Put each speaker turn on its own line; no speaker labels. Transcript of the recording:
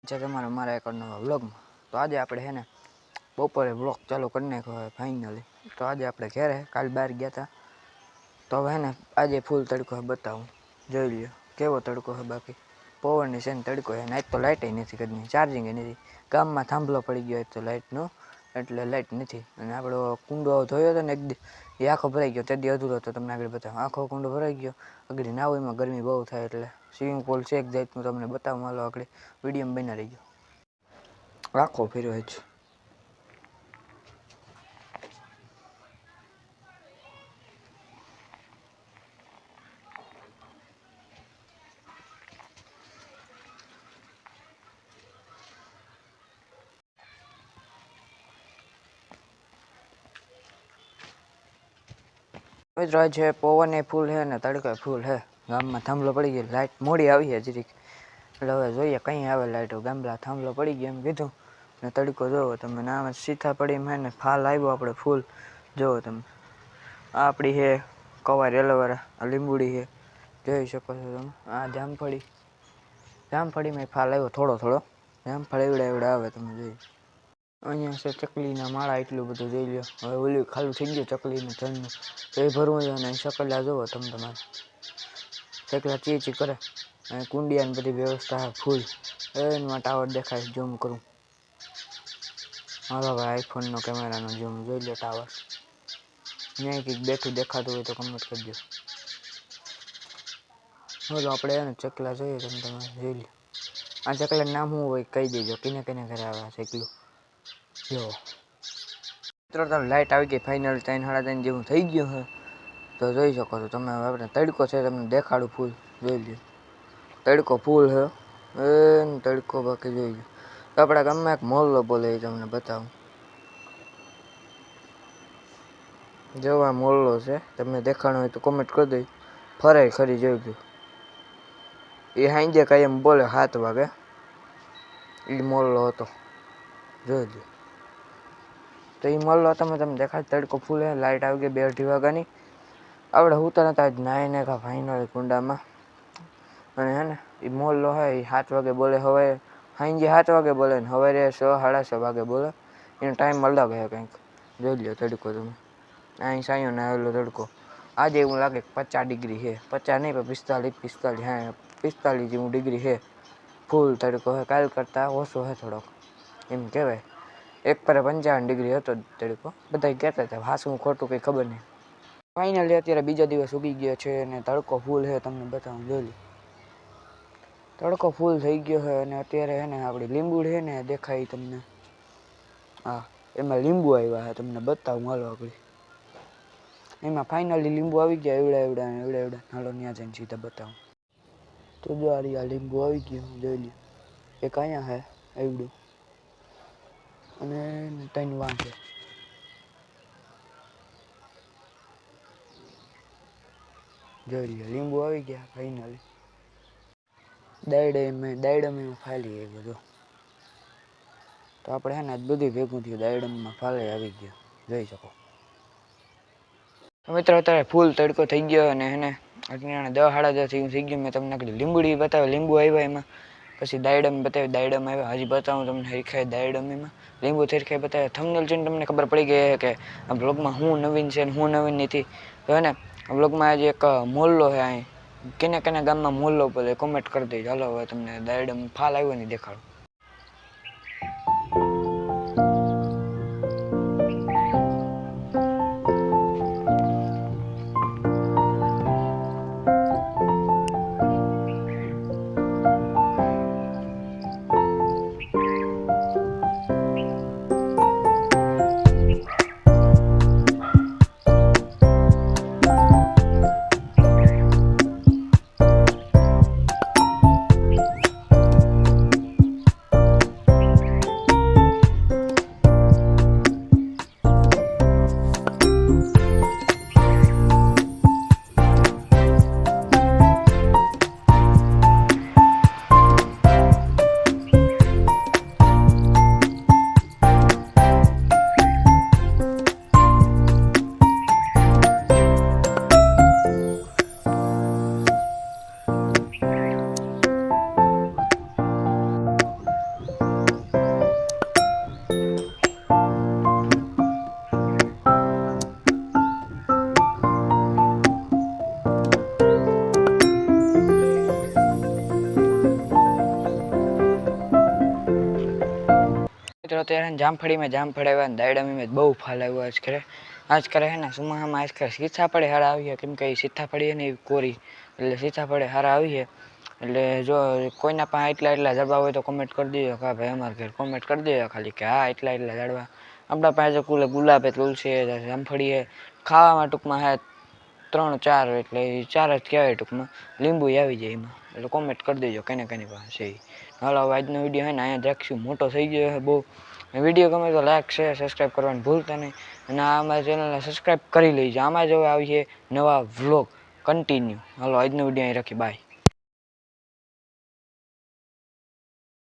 છે તમારા મારા એક નવા વ્લોગમાં. તો આજે આપણે છે ને બપોરે વ્લોગ ચાલુ કરી નાખ્યો હવે ફાઇનલી. તો આજે આપણે ઘરે કાલ બહાર ગયા હતા. તો હવે ને આજે ફૂલ તડકો બતાવું, જોઈ લ્યો કેવો તડકો છે. બાકી પવનની છે ને તડકો છે. આજ તો લાઇટ નથી કરી, ચાર્જિંગ નથી. ગામમાં થાંભલો પડી ગયો તો લાઇટનો, એટલે લાઇટ નથી. અને આપણો કુંડો જોયો હતો ને એક દી, એ આખો ભરાઈ ગયો. તે દી અધૂરો હતો, તમને આગળ બતાવો. આખો કુંડો ભરાઈ ગયો. આગળ ના હોય એમાં ગરમી બહુ થાય, એટલે સ્વિમિંગ પુલ છે એક જાતનું, તમને બતાવું હાલો. આગળ વિડીયો બના રહી ગયો. આખો ફેરવે છે. મિત્રો છે પવન એ ફૂલ છે ને તડકો ફૂલ છે. ગામમાં થાંભલો પડી ગયો, લાઇટ મોડી આવી છે જરીક, એટલે હવે જોઈએ કઈ આવે લાઇટ. ગામડા થાંભલો પડી ગયો એમ કીધું. ને તડકો જોવો તમે, ના સીધા પડી એમ ને ફાલ આવ્યો આપણે ફૂલ જોવો તમે. આ આપણી છે કવાર એલોવેરા, આ લીંબુડી છે, જોઈ શકો છો તમે. આ જામફળીમાં ફાલ આવ્યો થોડો થોડો. જામફળ એવડા આવે તમે જોઈ. અહીંયા છે ચકલીના માળા, એટલું બધું જોઈ લો. હવે ઓલું ખાલું થઈ ગયું ચકલીનું જળનું, તો એ ભરવું જોઈએ. અને ચકલા જોવો તમે, તમારે ચકલા ચી ચી કરે. અને કુંડિયાની બધી વ્યવસ્થા ફૂલ. એમાં ટાવર દેખાય, ઝૂમ કરું હાલો ભાઈ. આઈફોનનો કેમેરાનો ઝૂમ જોઈ લો ટાવર. ત્યાં કંઈક બેઠું દેખાતું હોય તો કમેન્ટ કરજો. હાલો આપણે એને ચકલા જોઈએ તમે, તમારે જોઈ લો. આ ચકલાનું નામ શું હોય કહી દેજો, કિને ઘરે આવે આ ચકલું. જો મિત્રો તમે લાઇટ આવી ગઈ ફાઇનલ, 3:30 જેવું થઈ ગયું છે. તો જોઈ શકો છો તમે. હવે આપણે તડકો છે તમને દેખાડું ફૂલ, જોઈ લ્યો. તડકો ફૂલ છે એ તડકો, બાકી જોઈ લો. તો આપણા ગામમાં એક મોહલ્લો બોલે, એ તમને બતાવું. જો આ મોહલ્લો છે, તમને દેખાણો હોય તો કોમેન્ટ કરી દઈ. ફરાય ખરી જોઈ લો. એ સાંજે કાંઈ એમ બોલે 7 વાગે, એ મોહલ્લો હતો, જોઈ લો. તો એ મોહલ્લો તમને દેખાય. તડકો ફૂલ છે, લાઇટ આવી ગઈ 2-2:30 વાગ્યાની. આપણે હુંતા નતા આજ નાઈને કા ફાઇનલ કુંડામાં. અને હે ને એ મોહલ્લો હે એ 7 વાગે બોલે. હવે સાંજે 7 વાગે બોલે ને સવારે 6-6:30 વાગે બોલે. એનો ટાઈમ અલગ છે કંઈક, જોઈ લો તડકો તમે. અહીં સાયો ને આવેલો તડકો. આજે એવું લાગે 50 ડિગ્રી છે, 50 નહીં પણ 45 હા 45 જેવું ડિગ્રી છે. ફૂલ તડકો છે, કાલ કરતાં ઓછો છે થોડોક, એમ કહેવાય. એક પર 55 ડિગ્રી હતો તડકો, બધા કહેતા હતા. હાસું ખોટું કંઈ ખબર નહીં. ફાઇનલી અત્યારે બીજા દિવસ ઉગી ગયો છે અને તડકો ફૂલ છે, તમને બતાવું જોઈ લો. તડકો ફૂલ થઈ ગયો છે. અને અત્યારે છે ને આપણી લીંબુડી છે ને દેખાય તમને, હા એમાં લીંબુ આવ્યા છે, તમને બતાવું હાલો. આપણે એમાં ફાઇનલી લીંબુ આવી ગયા, એવડા. હાલો ત્યાં જઈને સીધા બતાવું. તો જો આ લીંબુ આવી ગયું, જોઈ લો. એક અહીંયા છે એવડું, અને 3 વાં છે. જોઈ લો લીંબુ આવી ગયા ફાઇનલી. દાયડમ ફાલી એ બધું. તો આપણે છે ને આજ બધું ભેગું થયું, દાયડમમાં ફાલે આવી ગયો, જોઈ શકો. મિત્રો અત્યારે ફૂલ તડકો થઈ ગયો. અને હે ને અત્યારે 10-10:30 થઈ ગયું. મેં તમને લીંબુડી બતાવે, લીંબુ આવ્યા એમાં. પછી દાયડમ બતાવી, દાયડમ આવ્યા. હજી બતાવું તમને હરખાય દાયડમ એમાં. લીંબુ હરખાય બતાવે. થંબનેલ જોઈને તમને ખબર પડી ગઈ કે આ બ્લોગમાં શું નવીન છે ને શું નવીન નથી. તો હે ને બ્લોગમાં આજે એક મોહલ્લો છે. અહીં કેને ગામમાં મોહલ્લો બોલે કોમેન્ટ કરી દેજો. હાલો હવે તમને દાયડમ ફાલ આવ્યો ને દેખાડું. મિત્રો અત્યારે જામફળી આવ્યા ને દાયડા में બહુ ફાલ આવ્યો આજ કરે હે ને સુમાહામાં આજ કરે સીતાફળે હારા આવી કેમ કે સીતાફળી ને કોરી એટલે સીતાફળે હારા આવી એટલે જો કોઈના પાસે એટલા ઝાડવા હોય તો કોમેન્ટ કરી દેજો કે ભાઈ અમારા ઘર કોમેન્ટ કરી દેજો ખાલી કે હા એટલા ઝાડવા આપણા પાસે ગુલાબ હે તુલસી હે જામફળી હે ખાવામાં ટૂંકમાં હે 3-4 એટલે 4 જ કહેવાય ટૂંકમાં લીંબુ આવી જાય એમાં એટલે કોમેન્ટ કરી દેજો કને પાસે છે હાલો હવે આજનો વિડીયો હે ને અહીંયા જ રાખશું મોટો થઈ ગયો હે બહુ વિડીયો ગમે તો લાઈક શેર સબસ્ક્રાઈબ કરવાનું ભૂલતા નહીં અને આ અમારી ચેનલને સબસ્ક્રાઈબ કરી લેજો આમાં જ હવે આવીએ નવા વ્લોગ કન્ટિન્યુ હાલો આજનો વિડીયો અહીં રાખી બાય